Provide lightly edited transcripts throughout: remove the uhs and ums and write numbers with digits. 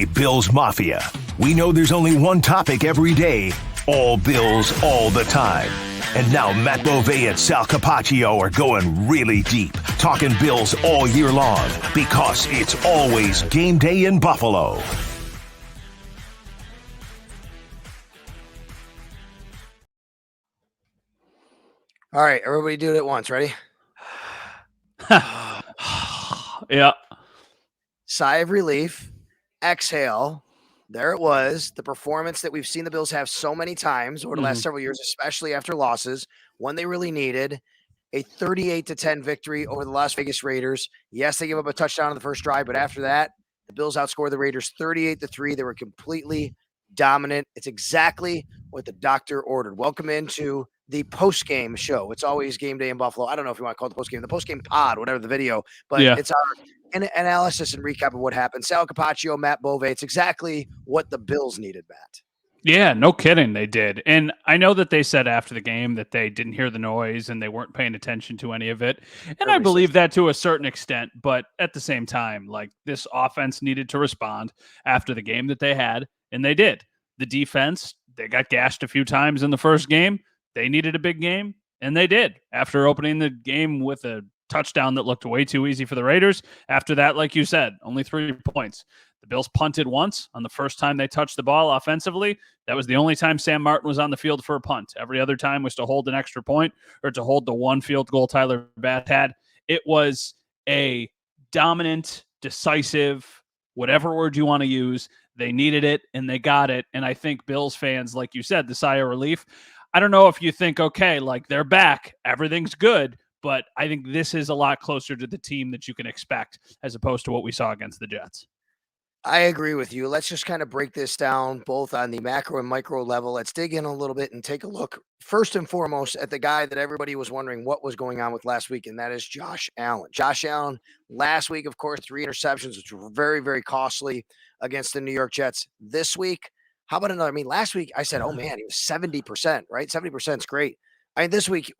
Bills Mafia. We know there's only one topic every day, all Bills all the time. And now Matt Bovee and Sal Capaccio are going really deep, talking Bills all year long, because it's always game day in Buffalo. All right, everybody do it at once. Ready? Yeah. Sigh of relief. Exhale. There it was. The performance that we've seen the Bills have so many times over the last several years, especially after losses, when they really needed. A 38-10 victory over the Las Vegas Raiders. Yes, they gave up a touchdown on the first drive, but after that, the Bills outscored the Raiders 38-3. They were completely dominant. It's exactly what the doctor ordered. Welcome into the post-game show. It's always game day in Buffalo. I don't know if you want to call it the post-game pod, whatever the video, but it's our analysis and recap of what happened. Sal Capaccio, Matt Bovee. It's exactly what the Bills needed, Matt. Yeah, no kidding, they did. And I know that they said after the game that they didn't hear the noise and they weren't paying attention to any of it. And I believe that to a certain extent, but at the same time, like, this offense needed to respond after the game that they had, and they did. The defense, they got gashed a few times in the first game. They needed a big game, and they did. After opening the game with a touchdown that looked way too easy for the Raiders, after that, like you said, only 3 points. The Bills punted once on the first time they touched the ball offensively. That was the only time Sam Martin was on the field for a punt. Every other time was to hold an extra point or to hold the one field goal Tyler Bass had. It was a dominant, decisive, whatever word you want to use. They needed it, and they got it. And I think Bills fans, like you said, the sigh of relief. I don't know if you think, okay, like, they're back, everything's good, but I think this is a lot closer to the team that you can expect as opposed to what we saw against the Jets. I agree with you. Let's just kind of break this down both on the macro and micro level. Let's dig in a little bit and take a look first and foremost at the guy that everybody was wondering what was going on with last week, and that is Josh Allen. Josh Allen last week, of course, 3 interceptions, which were very, very costly against the New York Jets. This week, how about another? I mean, last week I said, oh man, he was 70%, right? 70% is great. I mean, this week,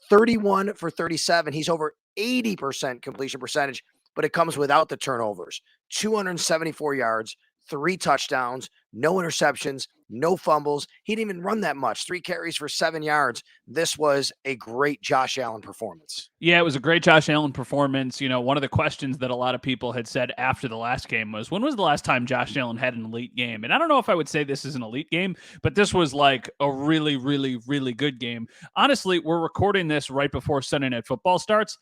31 for 37. He's over 80% completion percentage, but it comes without the turnovers. 274 yards, 3 touchdowns, no interceptions, no fumbles. He didn't even run that much. 3 carries for 7 yards. This was a great Josh Allen performance. Yeah, it was a great Josh Allen performance. You know, one of the questions that a lot of people had said after the last game was, when was the last time Josh Allen had an elite game? And I don't know if I would say this is an elite game, but this was like a really, really, really good game. Honestly, we're recording this right before Sunday Night Football starts.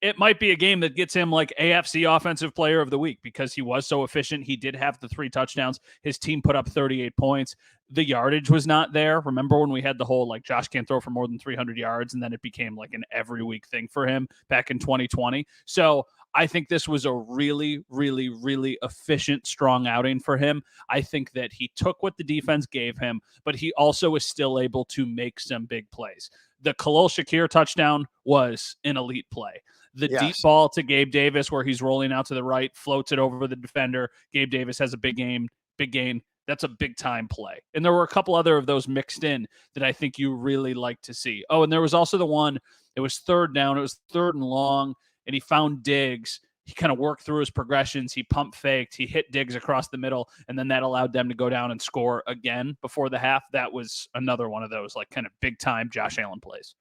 It might be a game that gets him like AFC Offensive Player of the Week because he was so efficient. He did have the 3 touchdowns. His team put up 38 points. The yardage was not there. Remember when we had the whole, like, Josh can't throw for more than 300 yards, and then it became like an every week thing for him back in 2020. So I think this was a really, really, really efficient, strong outing for him. I think that he took what the defense gave him, but he also was still able to make some big plays. The Khalil Shakir touchdown was an elite play. The deep ball to Gabe Davis where he's rolling out to the right, floats it over the defender. Gabe Davis has a big gain. That's a big-time play. And there were a couple other of those mixed in that I think you really like to see. Oh, and there was also the one, it was 3rd down. It was 3rd and long, and he found Diggs. He kind of worked through his progressions. He pump faked. He hit Diggs across the middle, and then that allowed them to go down and score again before the half. That was another one of those, like, kind of big-time Josh Allen plays.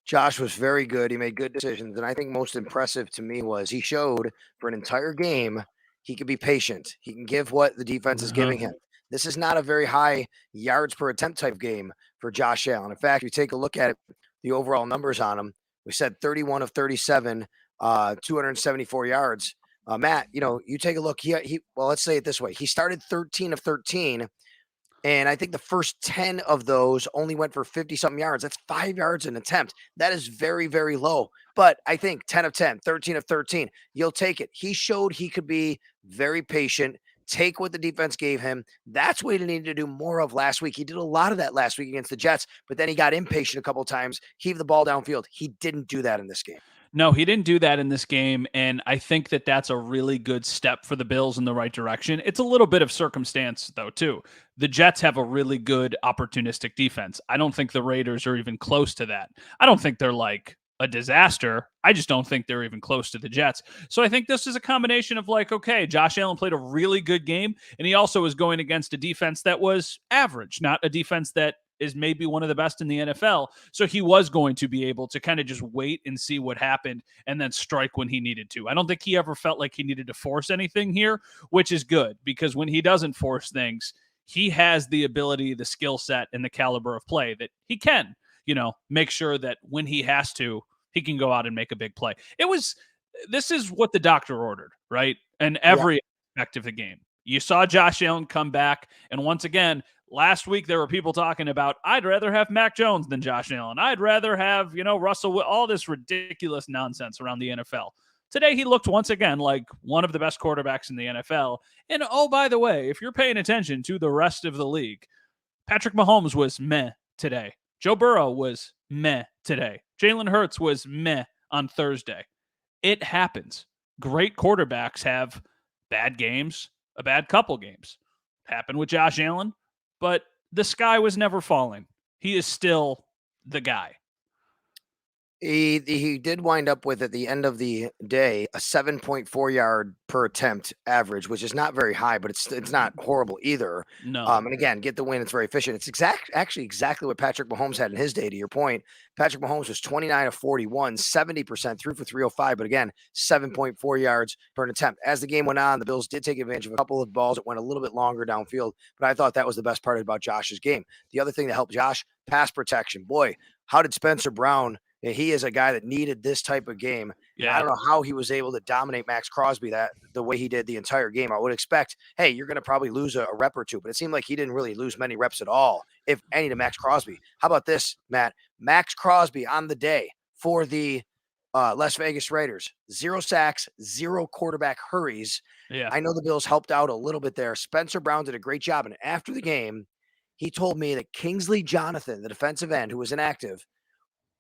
Josh was very good. He made good decisions. And I think most impressive to me was he showed for an entire game he could be patient. He can give what the defense is giving him. This is not a very high yards per attempt type game for Josh Allen. In fact, if you take a look at it, the overall numbers on him, we said 31 of 37, 274 yards. Matt, you take a look. Well, let's say it this way. He started 13 of 13. And I think the first 10 of those only went for 50-something yards. That's 5 yards an attempt. That is very, very low. But I think 10 of 10, 13 of 13, you'll take it. He showed he could be very patient, take what the defense gave him. That's what he needed to do more of last week. He did a lot of that last week against the Jets, but then he got impatient a couple of times, heaved the ball downfield. He didn't do that in this game. No, he didn't do that in this game, and I think that that's a really good step for the Bills in the right direction. It's a little bit of circumstance, though, too. The Jets have a really good opportunistic defense. I don't think the Raiders are even close to that. I don't think they're like a disaster. I just don't think they're even close to the Jets. So I think this is a combination of like, okay, Josh Allen played a really good game, and he also was going against a defense that was average, not a defense that is maybe one of the best in the NFL. So he was going to be able to kind of just wait and see what happened and then strike when he needed to. I don't think he ever felt like he needed to force anything here, which is good, because when he doesn't force things, he has the ability, the skill set, and the caliber of play that he can, make sure that when he has to, he can go out and make a big play. This is what the doctor ordered, right? And every aspect of the game. You saw Josh Allen come back. And once again, last week there were people talking about, I'd rather have Mac Jones than Josh Allen. I'd rather have, Russell, all this ridiculous nonsense around the NFL. Today, he looked once again like one of the best quarterbacks in the NFL. And oh, by the way, if you're paying attention to the rest of the league, Patrick Mahomes was meh today. Joe Burrow was meh today. Jalen Hurts was meh on Thursday. It happens. Great quarterbacks have bad games, a bad couple games. Happened with Josh Allen, but the sky was never falling. He is still the guy. He did wind up with, at the end of the day, a 7.4 yard per attempt average, which is not very high, but it's not horrible either. No. And again, get the win. It's very efficient. It's actually exactly what Patrick Mahomes had in his day. To your point, Patrick Mahomes was 29 of 41, 70%, threw for 305, but again, 7.4 yards per attempt. As the game went on, the Bills did take advantage of a couple of balls that went a little bit longer downfield, but I thought that was the best part about Josh's game. The other thing that helped Josh, pass protection. Boy, how did Spencer Brown? He is a guy that needed this type of game. Yeah. I don't know how he was able to dominate Max Crosby the way he did the entire game. I would expect, hey, you're going to probably lose a rep or two, but it seemed like he didn't really lose many reps at all, if any, to Max Crosby. How about this, Matt? Max Crosby on the day for the Las Vegas Raiders, 0 sacks, 0 quarterback hurries. Yeah. I know the Bills helped out a little bit there. Spencer Brown did a great job, and after the game, he told me that Kingsley Jonathan, the defensive end who was inactive,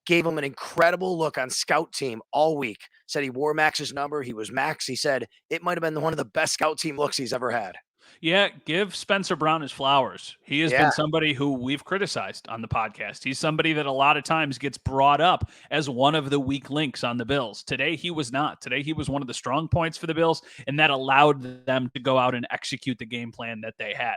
gave him an incredible look on scout team all week. Said he wore Max's number. He was Max. He said it might have been one of the best scout team looks he's ever had. Yeah, give Spencer Brown his flowers. He has been somebody who we've criticized on the podcast. He's somebody that a lot of times gets brought up as one of the weak links on the Bills. Today, he was not. Today, he was one of the strong points for the Bills, and that allowed them to go out and execute the game plan that they had.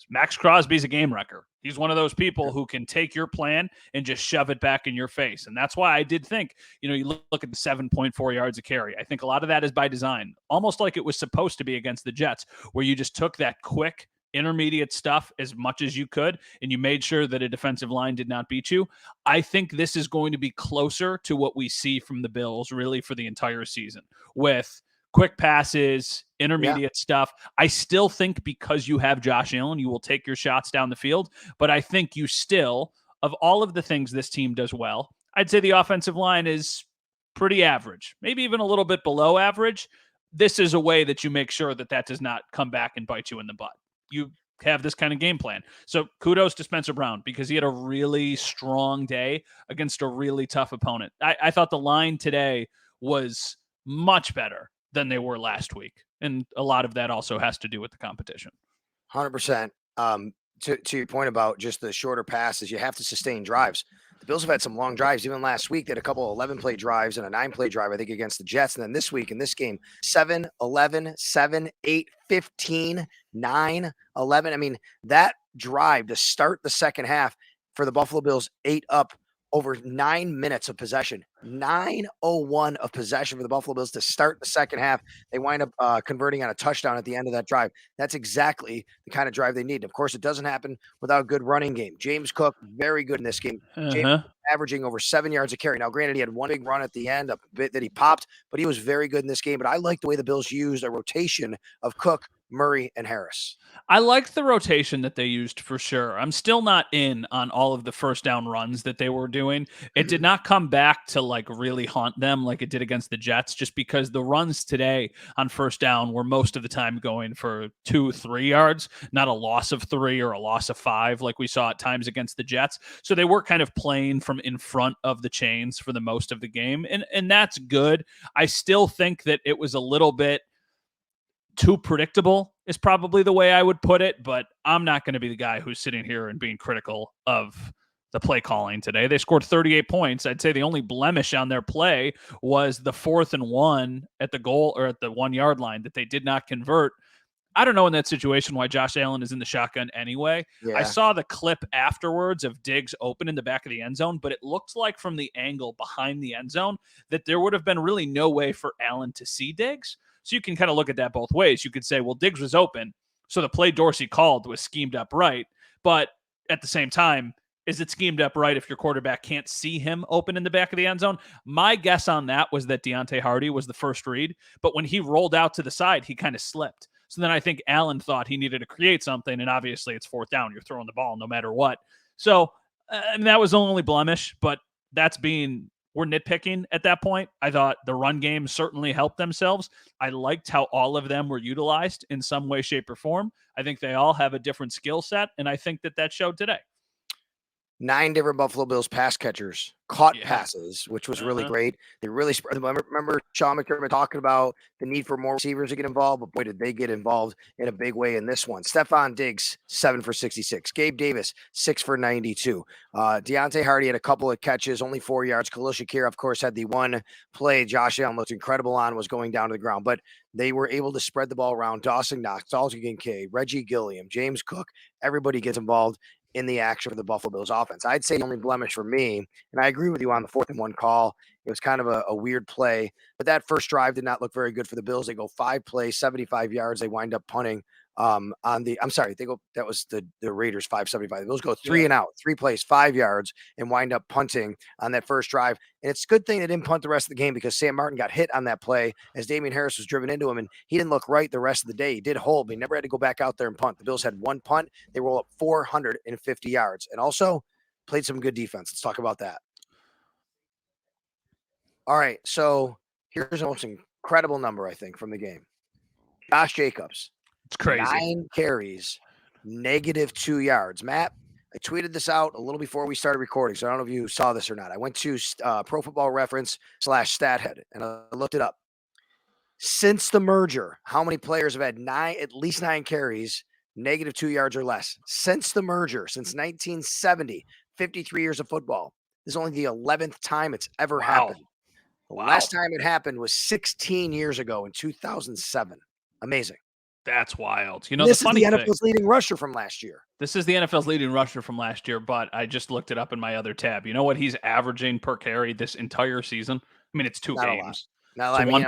Max Crosby's a game wrecker. He's one of those people who can take your plan and just shove it back in your face. And that's why I did think, you look at the 7.4 yards a carry. I think a lot of that is by design, almost like it was supposed to be against the Jets, where you just took that quick intermediate stuff as much as you could, and you made sure that a defensive line did not beat you. I think this is going to be closer to what we see from the Bills really for the entire season, with quick passes, intermediate stuff. I still think because you have Josh Allen, you will take your shots down the field. But I think you still, of all of the things this team does well, I'd say the offensive line is pretty average, maybe even a little bit below average. This is a way that you make sure that does not come back and bite you in the butt. You have this kind of game plan. So kudos to Spencer Brown, because he had a really strong day against a really tough opponent. I thought the line today was much better than they were last week. And a lot of that also has to do with the competition. 100%. To your point about just the shorter passes, you have to sustain drives. The Bills have had some long drives. Even last week, they had a couple of 11-play drives and a 9-play drive, I think, against the Jets. And then this week in this game, 7, 11, 7, 8, 15, 9, 11. I mean, that drive to start the second half for the Buffalo Bills ate up over 9 minutes of possession, 9:01 of possession for the Buffalo Bills to start the second half. They wind up converting on a touchdown at the end of that drive. That's exactly the kind of drive they need. Of course, it doesn't happen without a good running game. James Cook, very good in this game. James averaging over 7 yards a carry. Now, granted, he had one big run at the end, a bit that he popped, but he was very good in this game. But I like the way the Bills used a rotation of Cook, Murray, and Harris. I liked the rotation that they used for sure. I'm still not in on all of the first down runs that they were doing. It did not come back to like really haunt them like it did against the Jets, just because the runs today on first down were most of the time going for 2-3 yards, not a loss of 3 or a loss of 5 like we saw at times against the Jets. So they were kind of playing from in front of the chains for the most of the game. And that's good. I still think that it was a little bit too predictable is probably the way I would put it, but I'm not going to be the guy who's sitting here and being critical of the play calling today. They scored 38 points. I'd say the only blemish on their play was the 4th and 1 at the goal or at the 1 yard line that they did not convert. I don't know in that situation why Josh Allen is in the shotgun anyway. Yeah. I saw the clip afterwards of Diggs open in the back of the end zone, but it looked like from the angle behind the end zone that there would have been really no way for Allen to see Diggs. So you can kind of look at that both ways. You could say, well, Diggs was open, so the play Dorsey called was schemed up right. But at the same time, is it schemed up right if your quarterback can't see him open in the back of the end zone? My guess on that was that Deontay Hardy was the first read, but when he rolled out to the side, he kind of slipped. So then I think Allen thought he needed to create something, and obviously it's 4th down. You're throwing the ball no matter what. So and that was the only blemish, but we're nitpicking at that point. I thought the run game certainly helped themselves. I liked how all of them were utilized in some way, shape, or form. I think they all have a different skill set, and I think that showed today. 9 different Buffalo Bills pass catchers caught passes, which was really great. They really spread them. Remember Sean McDermott talking about the need for more receivers to get involved, but boy, did they get involved in a big way in this one. Stephon Diggs, 7 for 66. Gabe Davis, 6 for 92. Deontay Hardy had a couple of catches, only 4 yards. Khalil Shakir, of course, had the one play Josh Allen looked incredible on, was going down to the ground, but they were able to spread the ball around. Dawson Knox, Dalton Kincaid, Reggie Gilliam, James Cook, everybody gets involved in the action for the Buffalo Bills offense. I'd say the only blemish for me, and I agree with you on the 4th and 1 call, it was kind of a weird play, but that first drive did not look very good for the Bills. They go 5 plays, 75 yards. They wind up punting that was the Raiders 575. The Bills go 3 and out, 3 plays, 5 yards, and wind up punting on that first drive. And it's a good thing they didn't punt the rest of the game because Sam Martin got hit on that play as Damian Harris was driven into him, and he didn't look right the rest of the day. He did hold, but he never had to go back out there and punt. The Bills had 1 punt. They roll up 450 yards and also played some good defense. Let's talk about that. All right, so here's the most incredible number, I think, from the game. Josh Jacobs. It's crazy. 9 carries, -2 yards. Matt, I tweeted this out a little before we started recording, so I don't know if you saw this or not. I went to Pro Football Reference /StatHead, and I looked it up. Since the merger, how many players have had at least 9 carries, -2 yards or less? Since the merger, since 1970, 53 years of football. This is only the 11th time it's ever happened. The last time it happened was 16 years ago in 2007. Amazing. That's wild. You know, this is the NFL's leading rusher from last year. This is the NFL's leading rusher from last year, but I just looked it up in my other tab. You know what he's averaging per carry this entire season? I mean, it's 2 games. Now, so I mean,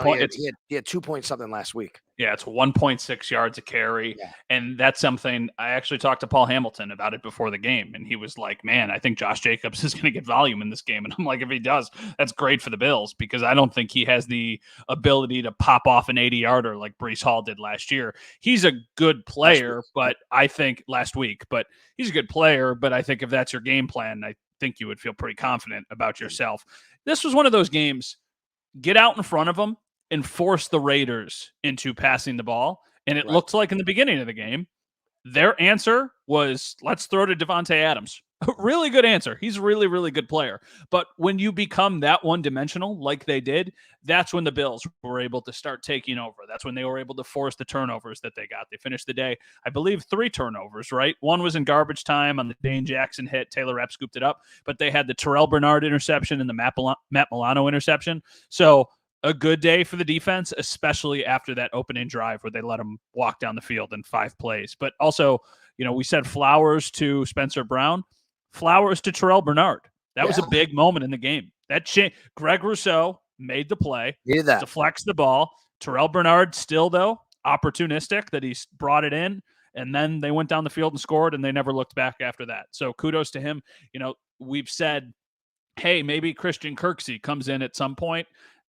he had 2 point something last week. Yeah, it's 1.6 yards a carry. Yeah. And that's something I actually talked to Paul Hamilton about it before the game. And he was like, man, I think Josh Jacobs is going to get volume in this game. And I'm like, if he does, that's great for the Bills because I don't think he has the ability to pop off an 80-yarder like Breece Hall did last year. He's a good player, but I think last week, but he's a good player. But I think if that's your game plan, I think you would feel pretty confident about yourself. This was one of those games. Get out in front of them and force the Raiders into passing the ball. And it looked like in the beginning of the game, their answer was, let's throw to Devontae Adams. Really good answer. He's a really, really good player. But when you become that one-dimensional like they did, that's when the Bills were able to start taking over. That's when they were able to force the turnovers that they got. They finished the day, I believe, 3 turnovers, right? One was in garbage time on the Dane Jackson hit. Taylor Rapp scooped it up. But they had the Terrell Bernard interception and the Matt Milano interception. So a good day for the defense, especially after that opening drive where they let them walk down the field in 5 plays. But also, you know, we said flowers to Spencer Brown. Flowers to Terrell Bernard. That was a big moment in the game. That Greg Rousseau made the play. Needed that. Deflects the ball. Terrell Bernard still, though, opportunistic that he brought it in. And then they went down the field and scored, and they never looked back after that. So kudos to him. You know, we've said, hey, maybe Christian Kirksey comes in at some point.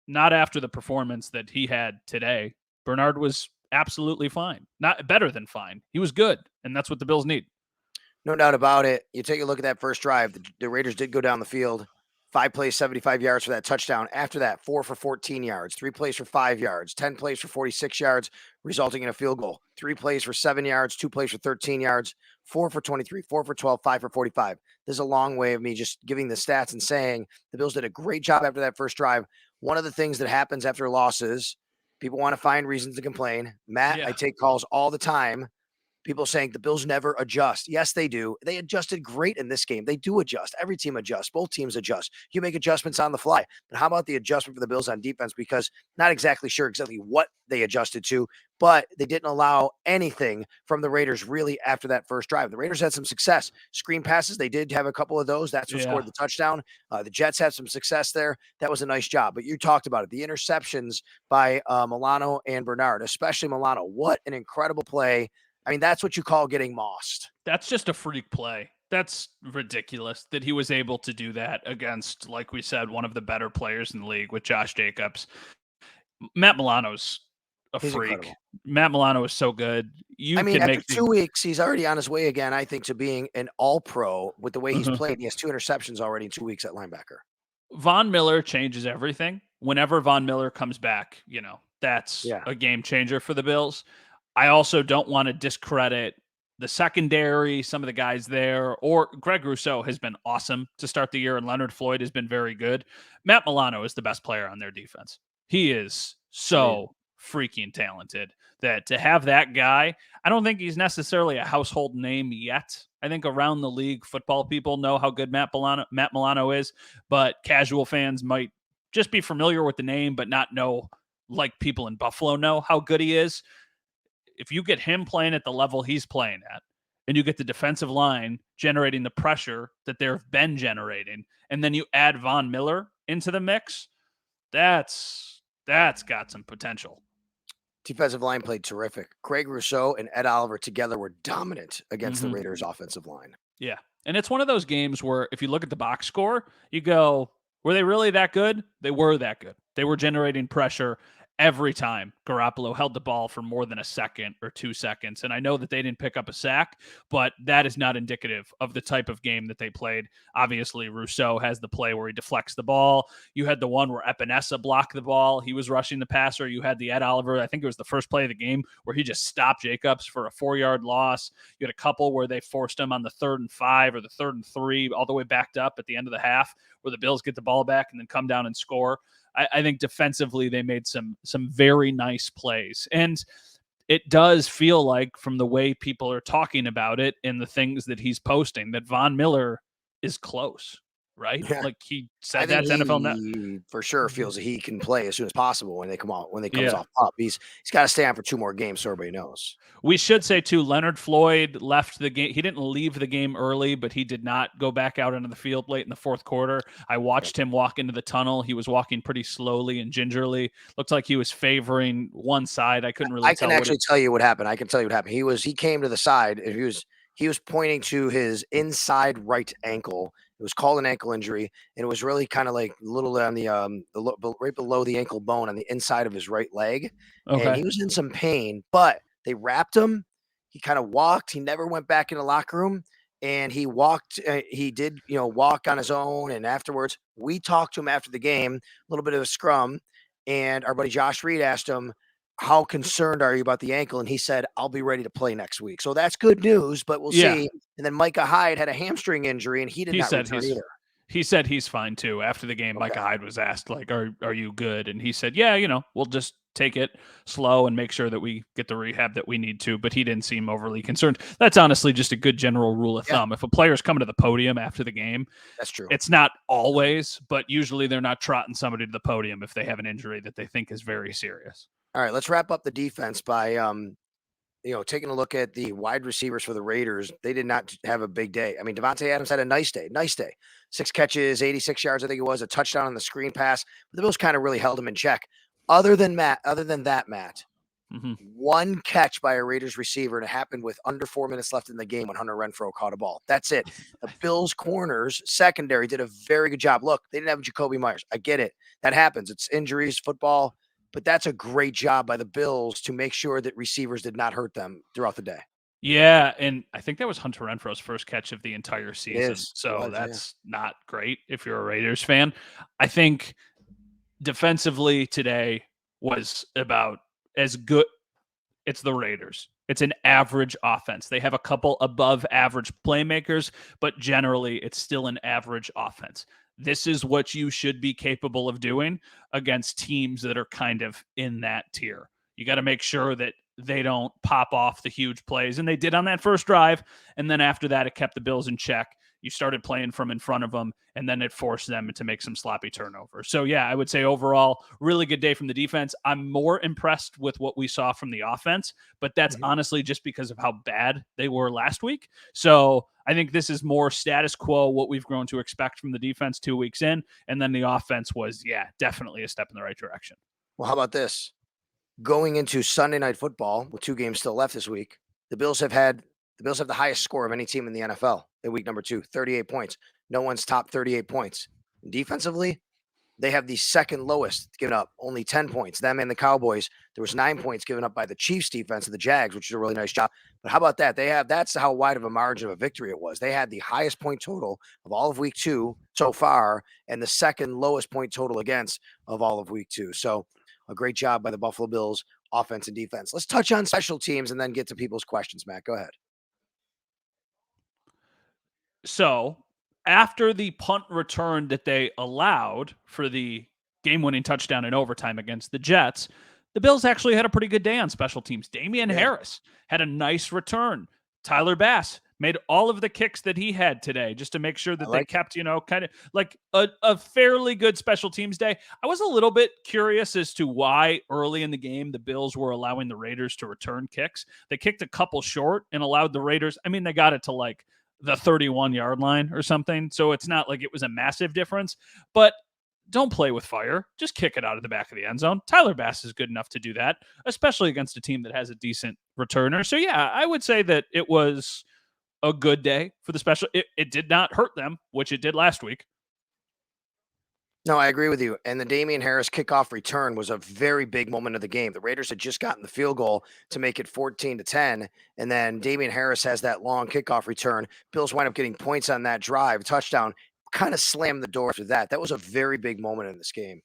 Not after the performance that he had today. Bernard was absolutely fine. Not better than fine. He was good, and that's what the Bills need. No doubt about it. You take a look at that first drive. The Raiders did go down the field. 5 plays, 75 yards for that touchdown. After that, 4 for 14 yards, 3 plays for 5 yards, 10 plays for 46 yards, resulting in a field goal. 3 plays for 7 yards, 2 plays for 13 yards, 4 for 23, 4 for 12, 5 for 45. This is a long way of me just giving the stats and saying the Bills did a great job after that first drive. One of the things that happens after losses, people want to find reasons to complain. Matt, I take calls all the time. People saying the Bills never adjust. Yes, they do. They adjusted great in this game. They do adjust. Every team adjusts. Both teams adjust. You make adjustments on the fly. But how about the adjustment for the Bills on defense? Because not exactly sure exactly what they adjusted to, but they didn't allow anything from the Raiders really after that first drive. The Raiders had some success. Screen passes, they did have a couple of those. That's what scored the touchdown. The Jets had some success there. That was a nice job. But you talked about it. The interceptions by Milano and Bernard, especially Milano. What an incredible play. I mean, that's what you call getting mossed. That's just a freak play. That's ridiculous that he was able to do that against, like we said, one of the better players in the league with Josh Jacobs. Matt Milano's He's freak. incredible. Matt Milano is so good. After 2 weeks, he's already on his way again, I think, to being an all-pro with the way he's played. He has 2 interceptions already in 2 weeks at linebacker. Von Miller changes everything. Whenever Von Miller comes back, that's a game changer for the Bills. I also don't want to discredit the secondary, some of the guys there, or Greg Rousseau has been awesome to start the year, and Leonard Floyd has been very good. Matt Milano is the best player on their defense. He is so freaking talented that to have that guy, I don't think he's necessarily a household name yet. I think around the league, football people know how good Matt Milano is, but casual fans might just be familiar with the name, but not know, like people in Buffalo know, how good he is. If you get him playing at the level he's playing at, and you get the defensive line generating the pressure that they've been generating, and then you add Von Miller into the mix, that's got some potential. Defensive line played terrific. Craig Rousseau and Ed Oliver together were dominant against the Raiders' offensive line. Yeah. And it's one of those games where if you look at the box score, you go, were they really that good? They were that good. They were generating pressure every time Garoppolo held the ball for more than a second or 2 seconds. And I know that they didn't pick up a sack, but that is not indicative of the type of game that they played. Obviously, Rousseau has the play where he deflects the ball. You had the one where Epinesa blocked the ball. He was rushing the passer. You had the Ed Oliver, I think it was the first play of the game, where he just stopped Jacobs for a 4-yard loss. You had a couple where they forced him on the 3rd and 5 or the 3rd and 3, all the way backed up at the end of the half, where the Bills get the ball back and then come down and score. I think defensively they made some very nice plays. And it does feel like, from the way people are talking about it and the things that he's posting, that Von Miller is close, right? Yeah. Like he said that to NFL Net. He for sure feels that he can play as soon as possible when they comes off up. He's got to stay on for 2 more games so everybody knows. We should say, too, Leonard Floyd left the game. He didn't leave the game early, but he did not go back out into the field late in the 4th quarter. I watched him walk into the tunnel. He was walking pretty slowly and gingerly. Looked like he was favoring one side. I couldn't really tell. I can actually tell you what happened. I can tell you what happened. He came to the side, and he was pointing to his inside right ankle. It was called an ankle injury, and it was really kind of like a little on the right below the ankle bone on the inside of his right leg. Okay. And he was in some pain, but they wrapped him. He kind of walked. He never went back in the locker room, and he walked. He did, walk on his own. And afterwards, we talked to him after the game, a little bit of a scrum, and our buddy Josh Reed asked him, how concerned are you about the ankle? And he said, I'll be ready to play next week. So that's good news, but we'll see. And then Micah Hyde had a hamstring injury, and he did not return either. He said he's fine too. After the game, Micah Hyde was asked, like, are you good? And he said, yeah, we'll just take it slow and make sure that we get the rehab that we need to. But he didn't seem overly concerned. That's honestly just a good general rule of thumb. If a player's coming to the podium after the game, that's true. It's not always, but usually they're not trotting somebody to the podium if they have an injury that they think is very serious. All right, let's wrap up the defense by taking a look at the wide receivers for the Raiders. They did not have a big day. I mean, Devontae Adams had a nice day. 6 catches, 86 yards, I think it was, a touchdown on the screen pass. But the Bills kind of really held him in check. Other than that, Matt, one catch by a Raiders receiver, and it happened with under 4 minutes left in the game when Hunter Renfrow caught a ball. That's it. The Bills' corners, secondary, did a very good job. Look, they didn't have Jacoby Myers. I get it. That happens. It's injuries, football. But that's a great job by the Bills to make sure that receivers did not hurt them throughout the day. Yeah, and I think that was Hunter Renfrow's first catch of the entire season. So that's not great if you're a Raiders fan. I think defensively today was about as good. It's the Raiders. It's an average offense. They have a couple above average playmakers, but generally it's still an average offense. This is what you should be capable of doing against teams that are kind of in that tier. You got to make sure that they don't pop off the huge plays. And they did on that first drive. And then after that, it kept the Bills in check. You started playing from in front of them, and then it forced them to make some sloppy turnovers. So, yeah, I would say overall, really good day from the defense. I'm more impressed with what we saw from the offense, but that's honestly just because of how bad they were last week. So I think this is more status quo, what we've grown to expect from the defense 2 weeks in, and then the offense was, definitely a step in the right direction. Well, how about this? Going into Sunday Night Football with 2 games still left this week, the Bills have the highest score of any team in the NFL in week number 2, 38 points. No one's top 38 points. Defensively, they have the second lowest given up, only 10 points. Them and the Cowboys, there was 9 points given up by the Chiefs defense of the Jags, which is a really nice job. But how about that? That's how wide of a margin of a victory it was. They had the highest point total of all of week 2 so far, and the second lowest point total against of all of week 2. So a great job by the Buffalo Bills offense and defense. Let's touch on special teams and then get to people's questions, Matt. Go ahead. So after the punt return that they allowed for the game-winning touchdown in overtime against the Jets, the Bills actually had a pretty good day on special teams. Damian Harris had a nice return. Tyler Bass made all of the kicks that he had today just to make sure that they kept, kind of like a fairly good special teams day. I was a little bit curious as to why early in the game the Bills were allowing the Raiders to return kicks. They kicked a couple short and allowed the Raiders. I mean, they got it to like the 31-yard line or something. So it's not like it was a massive difference, but don't play with fire. Just kick it out of the back of the end zone. Tyler Bass is good enough to do that, especially against a team that has a decent returner. So yeah, I would say that it was a good day for the special. It did not hurt them, which it did last week. No, I agree with you. And the Damian Harris kickoff return was a very big moment of the game. The Raiders had just gotten the field goal to make it 14-10. And then Damian Harris has that long kickoff return. Bills wind up getting points on that drive, touchdown, kind of slammed the door to that. That was a very big moment in this game.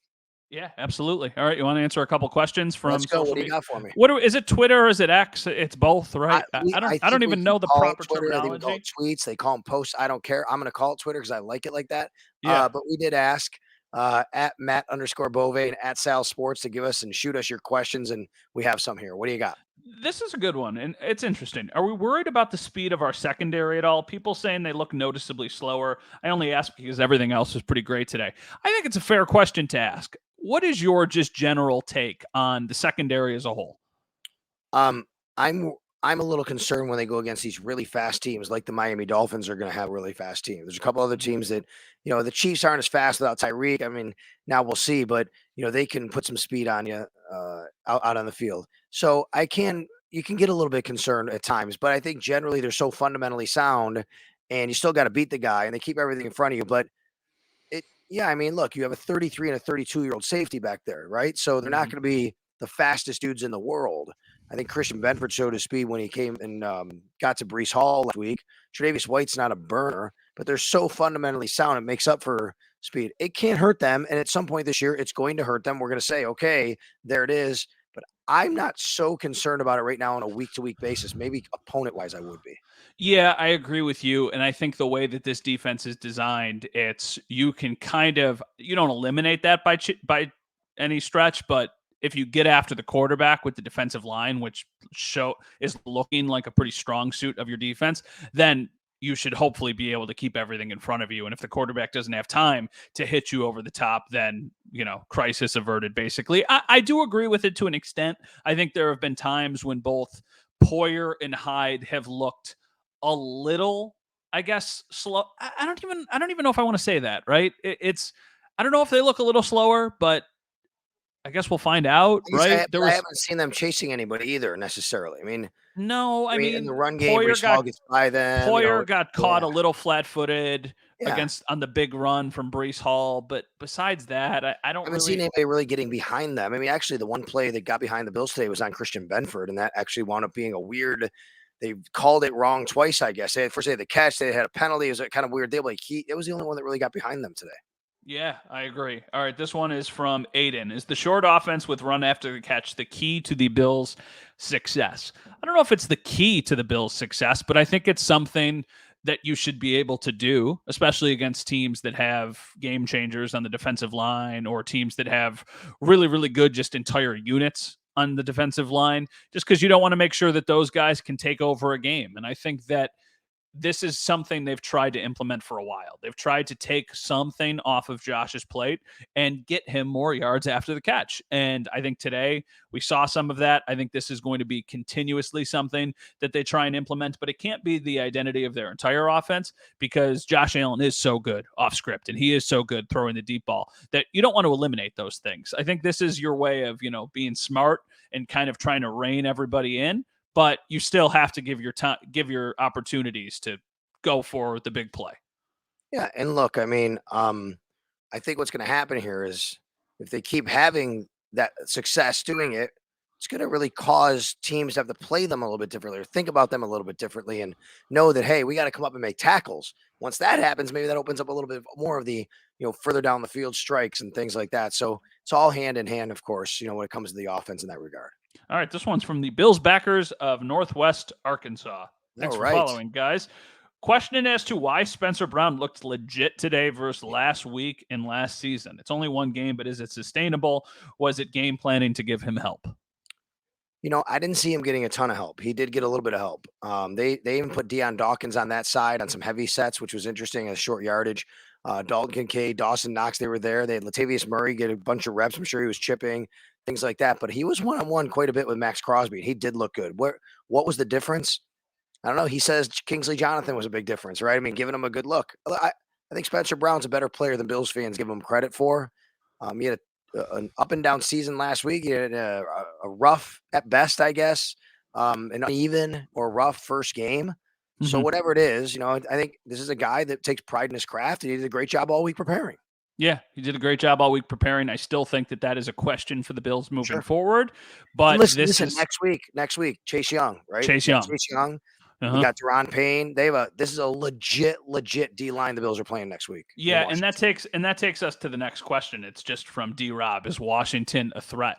Yeah, absolutely. All right, you want to answer a couple questions from Let's go. social What do you media? got for me? Is it Twitter or is it X? It's both, right? I don't even know the proper Twitter, terminology. They call it tweets. They call them posts. I don't care. I'm going to call it Twitter because I like it like that. Yeah. But we did ask at Matt_Bove and at Sal Sports to give us and shoot us your questions, and we have some here. What do you got? This is a good one, and it's interesting. Are we worried about the speed of our secondary at all? People saying they look noticeably slower. I only ask because everything else is pretty great today. I think it's a fair question to ask. What is your just general take on the secondary as a whole? I'm a little concerned when they go against these really fast teams, like the Miami Dolphins are going to have a really fast team. There's a couple other teams that, the Chiefs aren't as fast without Tyreek. I mean, now we'll see, but they can put some speed on you out on the field. So you can get a little bit concerned at times, but I think generally they're so fundamentally sound, and you still got to beat the guy, and they keep everything in front of you. But look, you have a 33 and a 32-year-old safety back there, right? So they're not going to be the fastest dudes in the world. I think Christian Benford showed his speed when he came and got to Breece Hall last week. Tre'Davious White's not a burner, but they're so fundamentally sound. It makes up for speed. It can't hurt them, and at some point this year, it's going to hurt them. We're going to say, okay, there it is. But I'm not so concerned about it right now on a week-to-week basis. Maybe opponent-wise I would be. Yeah, I agree with you. And I think the way that this defense is designed, you can you don't eliminate that by any stretch, but if you get after the quarterback with the defensive line, which is looking like a pretty strong suit of your defense, then you should hopefully be able to keep everything in front of you. And if the quarterback doesn't have time to hit you over the top, then, crisis averted, basically. I do agree with it to an extent. I think there have been times when both Poyer and Hyde have looked a little, I guess, slow. I don't even know if I want to say that, right? I don't know if they look a little slower, but I guess we'll find out, right? I haven't seen them chasing anybody either necessarily. I mean, in the run game, Breece Hall gets by them. Poyer got caught a little flat-footed on the big run from Breece Hall, but besides that, I haven't seen anybody really getting behind them. I mean, actually, the one play that got behind the Bills today was on Christian Benford, and that actually wound up being a weird. They called it wrong twice, I guess. First they had the catch, they had a penalty. It was kind of weird. It was the only one that really got behind them today. Yeah, I agree. All right, this one is from Aiden. Is the short offense with run after the catch the key to the Bills' success? I don't know if it's the key to the Bills' success, but I think it's something that you should be able to do, especially against teams that have game changers on the defensive line or teams that have really, really good just entire units on the defensive line, just because you don't want to make sure that those guys can take over a game. And I think that this is something they've tried to implement for a while. They've tried to take something off of Josh's plate and get him more yards after the catch. And I think today we saw some of that. I think this is going to be continuously something that they try and implement, but it can't be the identity of their entire offense because Josh Allen is so good off script and he is so good throwing the deep ball that you don't want to eliminate those things. I think this is your way of, being smart and kind of trying to rein everybody in, but you still have to give your opportunities to go for the big play. Yeah, and look, I mean, I think what's going to happen here is if they keep having that success doing it, it's going to really cause teams to have to play them a little bit differently or think about them a little bit differently and know that, hey, we got to come up and make tackles. Once that happens, maybe that opens up a little bit more of the, further down the field strikes and things like that. So it's all hand in hand, of course, when it comes to the offense in that regard. All right, this one's from the Bills backers of Northwest Arkansas. Thanks for following, guys. Questioning as to why Spencer Brown looked legit today versus last week and last season. It's only one game, but is it sustainable? Was it game planning to give him help? I didn't see him getting a ton of help. He did get a little bit of help. They even put Deion Dawkins on that side on some heavy sets, which was interesting as short yardage. Dalton Kincaid, Dawson Knox, they were there. They had Latavius Murray get a bunch of reps. I'm sure he was chipping, things like that. But he was one-on-one quite a bit with Max Crosby. He did look good. What was the difference? I don't know. He says Kingsley Jonathan was a big difference, right? I mean, giving him a good look. I think Spencer Brown's a better player than Bills fans give him credit for. He had an up and down season last week. He had a rough at best, I guess, an uneven or rough first game. Mm-hmm. So whatever it is, I think this is a guy that takes pride in his craft, and he did a great job all week preparing. Yeah, he did a great job all week preparing. I still think that is a question for the Bills moving forward. But listen, next week, Chase Young, right? Chase Young. We got Deron Payne. This is a legit D line the Bills are playing next week. Yeah, and that takes us to the next question. It's just from D-Rob. Is Washington a threat?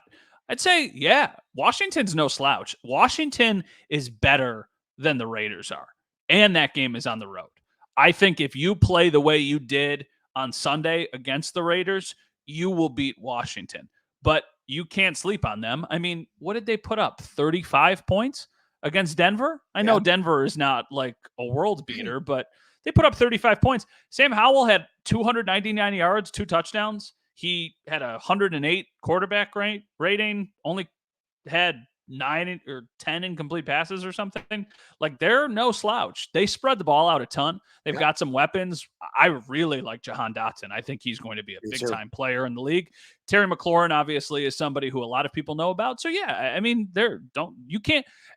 I'd say, yeah, Washington's no slouch. Washington is better than the Raiders are, and that game is on the road. I think if you play the way you did on Sunday against the Raiders, you will beat Washington. But you can't sleep on them. I mean, what did they put up? 35 points against Denver? I know Denver is not like a world beater, but they put up 35 points. Sam Howell had 299 yards, 2 touchdowns. He had 108 quarterback rating, only had 9 or 10 incomplete passes or something. Like, they're no slouch. They spread the ball out a ton. They've got some weapons. I really like Jahan Dotson. I think he's going to be a big-time player in the league. Terry McLaurin, obviously, is somebody who a lot of people know about. So, yeah, I mean,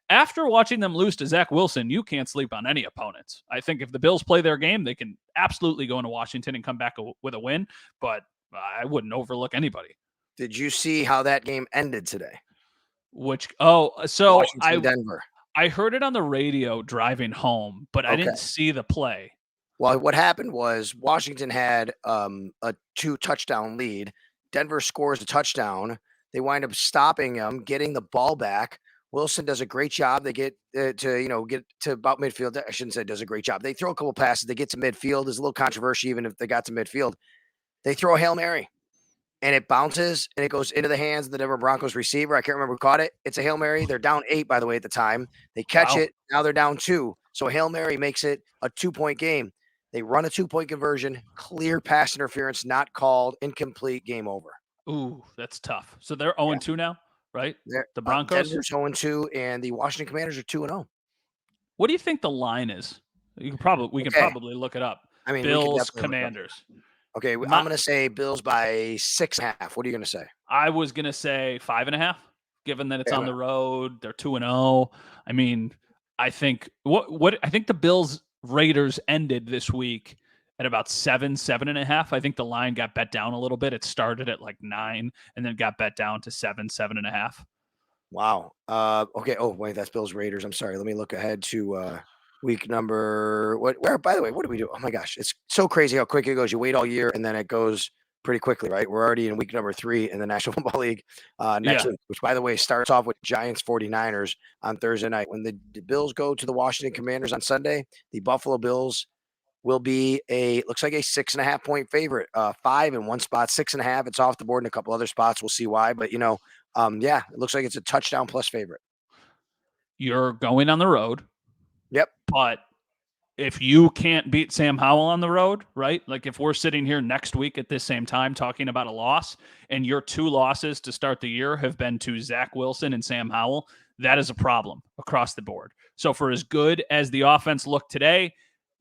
after watching them lose to Zach Wilson, you can't sleep on any opponents. I think if the Bills play their game, they can absolutely go into Washington and come back with a win, but I wouldn't overlook anybody. Did you see how that game ended today? Denver. I heard it on the radio driving home, but I didn't see the play. Well, what happened was Washington had a 2-touchdown lead. Denver scores a touchdown. They wind up stopping them, getting the ball back. Wilson does a great job. They get to about midfield. I shouldn't say does a great job. They throw a couple passes. They get to midfield. There's a little controversy even if they got to midfield. They throw a Hail Mary. And it bounces, and it goes into the hands of the Denver Broncos receiver. I can't remember who caught it. It's a Hail Mary. They're down 8, by the way, at the time. They catch it. Now they're down 2. So a Hail Mary makes it a 2-point game. They run a 2-point conversion. Clear pass interference, not called. Incomplete, game over. Ooh, that's tough. So they're 0-2 now, right? The Broncos? Denver's 0-2, and the Washington Commanders are 2-0. What do you think the line is? We can probably look it up. I mean, Bills, Commanders. Okay, I'm going to say Bills by 6.5. What are you going to say? I was going to say 5.5, given that it's on the road. They're 2-0. I mean, I think I think the Bills Raiders ended this week at about 7.5. I think the line got bet down a little bit. It started at like 9 and then got bet down to 7.5. Wow. Okay. Oh, wait, that's Bills Raiders. I'm sorry. Let me look ahead to week number by the way, what do we do? Oh my gosh, it's so crazy how quick it goes. You wait all year and then it goes pretty quickly, right? We're already in week number 3 in the National Football League next week, which by the way starts off with Giants 49ers on Thursday night. When the Bills go to the Washington Commanders on Sunday, the Buffalo Bills will be looks like a 6.5 point favorite. 5 in one spot, 6.5. It's off the board in a couple other spots. We'll see why, but yeah, it looks like it's a touchdown plus favorite. You're going on the road. Yep. But if you can't beat Sam Howell on the road, right? Like if we're sitting here next week at this same time talking about a loss, and your 2 losses to start the year have been to Zach Wilson and Sam Howell, that is a problem across the board. So for as good as the offense looked today,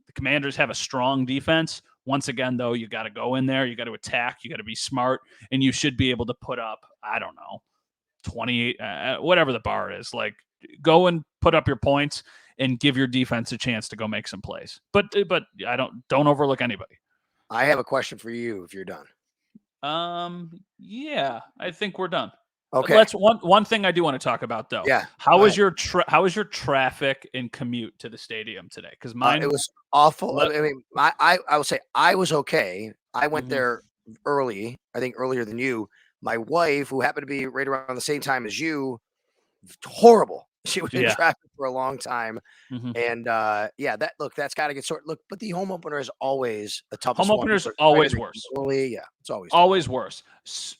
the Commanders have a strong defense. Once again, though, you got to go in there, you got to attack, you got to be smart, and you should be able to put up, I don't know, 28, whatever the bar is. Like, go and put up your points and give your defense a chance to go make some plays. But I don't overlook anybody. I have a question for you if you're done. Yeah, I think we're done. Okay. Let's one thing I do want to talk about though. Yeah. How was your traffic and commute to the stadium today? Because mine it was awful. I mean, I will say I was okay. I went there early. I think earlier than you. My wife, who happened to be right around the same time as you, horrible. She was in traffic for a long time. And that's got to get sorted. Look, but the home opener is always the toughest. Home openers always worse. Yeah, it's always worse.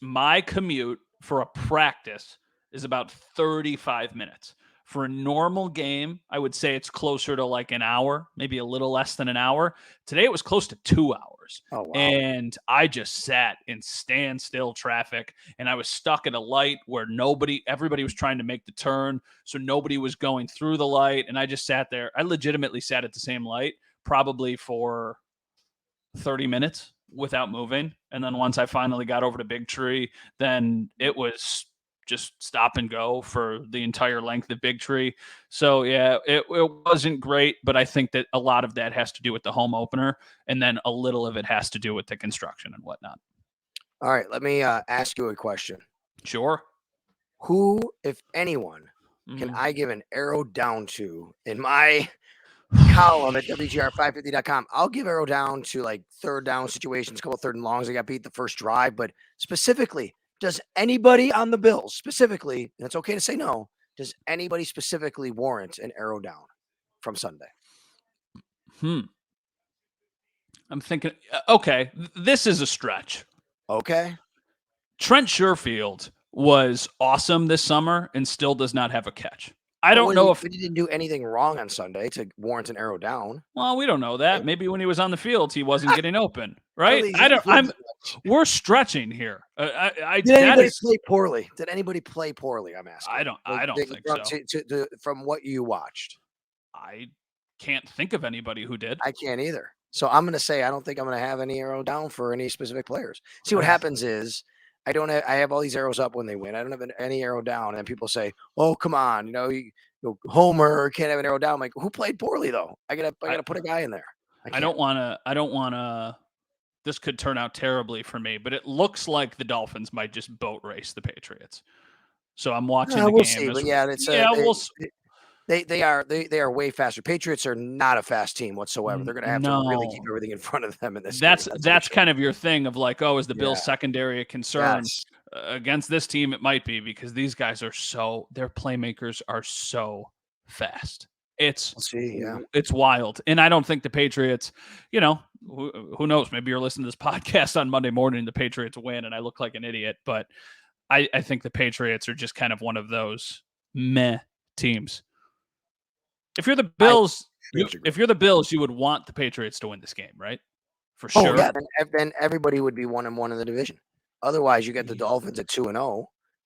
My commute for a practice is about 35 minutes. For a normal game, I would say it's closer to like an hour, maybe a little less than an hour. Today it was close to 2 hours. Oh, wow. And I just sat in standstill traffic, and I was stuck at a light where everybody was trying to make the turn. So nobody was going through the light. And I just sat there. I legitimately sat at the same light probably for 30 minutes without moving. And then once I finally got over to Big Tree, then it was just stop and go for the entire length of Big Tree. So yeah, it wasn't great, but I think that a lot of that has to do with the home opener, and then a little of it has to do with the construction and whatnot. All right, let me ask you a question. Sure. Who, if anyone, can I give an arrow down to in my column at WGR550.com? I'll give arrow down to like third down situations, a couple third and longs. They got beat the first drive, but specifically, does anybody on the Bills specifically, and it's okay to say no, does anybody specifically warrant an arrow down from Sunday? I'm thinking, okay, this is a stretch. Okay. Trent Sherfield was awesome this summer and still does not have a catch. I don't know if he didn't do anything wrong on Sunday to warrant an arrow down. Well, we don't know that. Maybe when he was on the field, he wasn't getting open, right? We're stretching here. Did anybody play poorly? Did anybody play poorly? I'm asking. I don't think so. From what you watched, I can't think of anybody who did. I can't either. So I'm going to say I don't think I'm going to have any arrow down for any specific players. See, what happens is I have all these arrows up when they win. I don't have any arrow down, and people say, "Oh, come on, Homer can't have an arrow down." I'm like, who played poorly though? I gotta put a guy in there. I don't want to. This could turn out terribly for me, but it looks like the Dolphins might just boat race the Patriots. So I'm watching the we'll game. See, They are way faster. Patriots are not a fast team whatsoever. They're going to have to really keep everything in front of them in this. That's kind of your thing of like, is the Bills secondary a concern against this team? It might be, because these guys their playmakers are so fast. It's wild. And I don't think the Patriots, who knows, maybe you're listening to this podcast on Monday morning, the Patriots win and I look like an idiot, but I think the Patriots are just kind of one of those meh teams. If you're the Bills, you would want the Patriots to win this game, right? For sure. Oh, yeah. Then everybody would be 1-1 in the division. Otherwise, you get the Dolphins at 2-0,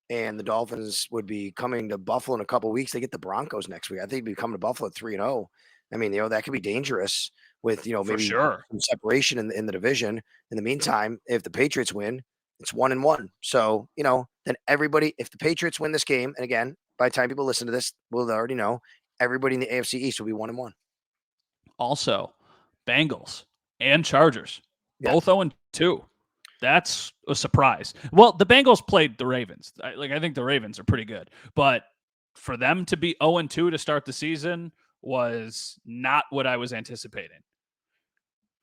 and the Dolphins would be coming to Buffalo in a couple of weeks. They get the Broncos next week. I think they'd be coming to Buffalo at 3-0. I mean, that could be dangerous with maybe some separation in the division. In the meantime, if the Patriots win, it's 1-1. So then everybody, if the Patriots win this game, and again, by the time people listen to this, we'll already know. Everybody in the AFC East will be 1-1. Also, Bengals and Chargers, both 0-2. That's a surprise. Well, the Bengals played the Ravens. I think the Ravens are pretty good. But for them to be 0-2 to start the season was not what I was anticipating.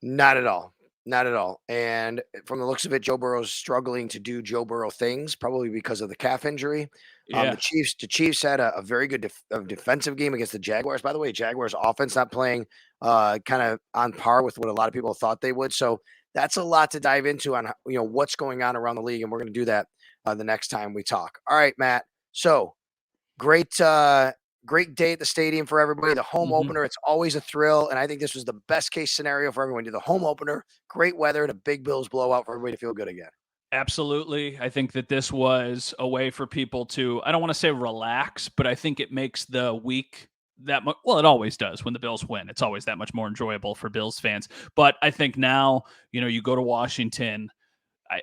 Not at all. Not at all. And from the looks of it, Joe Burrow's struggling to do Joe Burrow things, probably because of the calf injury. Yeah. The Chiefs had a very good defensive game against the Jaguars. By the way, Jaguars offense not playing kind of on par with what a lot of people thought they would. So that's a lot to dive into on what's going on around the league, and we're going to do that the next time we talk. All right, Matt. So great great day at the stadium for everybody. The home opener, it's always a thrill, and I think this was the best case scenario for everyone. Do the home opener, great weather, and a big Bills blowout for everybody to feel good again. Absolutely. I think that this was a way for people to, I don't want to say relax, but I think it makes the week that much, well, it always does when the Bills win. It's always that much more enjoyable for Bills fans. But I think now, you go to Washington,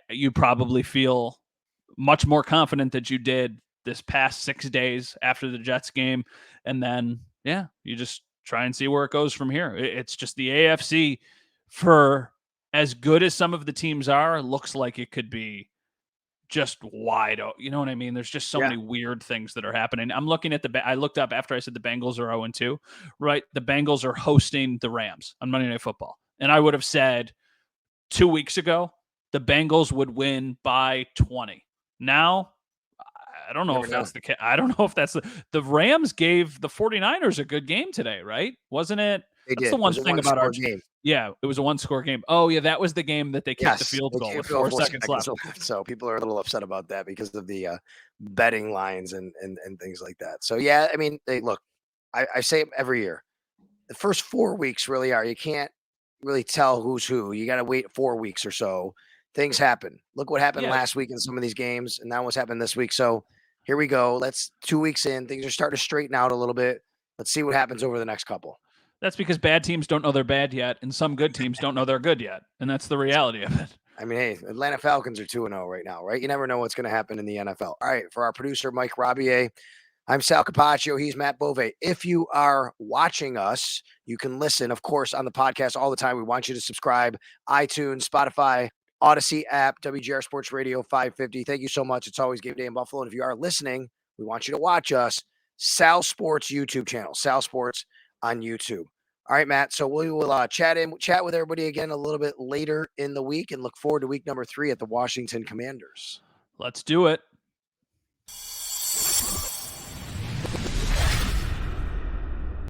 you probably feel much more confident that you did this past 6 days after the Jets game. And then, yeah, you just try and see where it goes from here. It's just the AFC, for as good as some of the teams are, looks like it could be just wide open. You know what I mean? There's just so Yeah. many weird things that are happening. I'm looking at I looked up after I said the Bengals are 0-2, right? The Bengals are hosting the Rams on Monday Night Football. And I would have said 2 weeks ago, the Bengals would win by 20. Now, I don't know if that's the case. I don't know if that's the Rams gave the 49ers a good game today, right? Wasn't it? They That's did. the one It was a thing about our one-score game. Yeah, it was a one-score game. Oh, yeah, that was the game that they kicked the field they goal kicked with a field 4 goal seconds left. So people are a little upset about that because of the betting lines and things like that. So yeah, I mean, look, I say it every year. The first 4 weeks really are. You can't really tell who's who. You got to wait 4 weeks or so. Things happen. Look what happened Yeah. last week in some of these games, and now what's happened this week. So here we go. 2 weeks in. Things are starting to straighten out a little bit. Let's see what happens over the next couple. That's because bad teams don't know they're bad yet, and some good teams don't know they're good yet. And that's the reality of it. I mean, hey, Atlanta Falcons are 2-0 right now, right? You never know what's going to happen in the NFL. All right, for our producer, Mike Rabier, I'm Sal Capaccio. He's Matt Bove. If you are watching us, you can listen, of course, on the podcast all the time. We want you to subscribe, iTunes, Spotify, Odyssey app, WGR Sports Radio 550. Thank you so much. It's always Gameday in Buffalo. And if you are listening, we want you to watch us, Sal Sports YouTube channel, Sal Sports on YouTube. All right, Matt. So we will chat with everybody again a little bit later in the week and look forward to week number 3 at the Washington Commanders. Let's do it.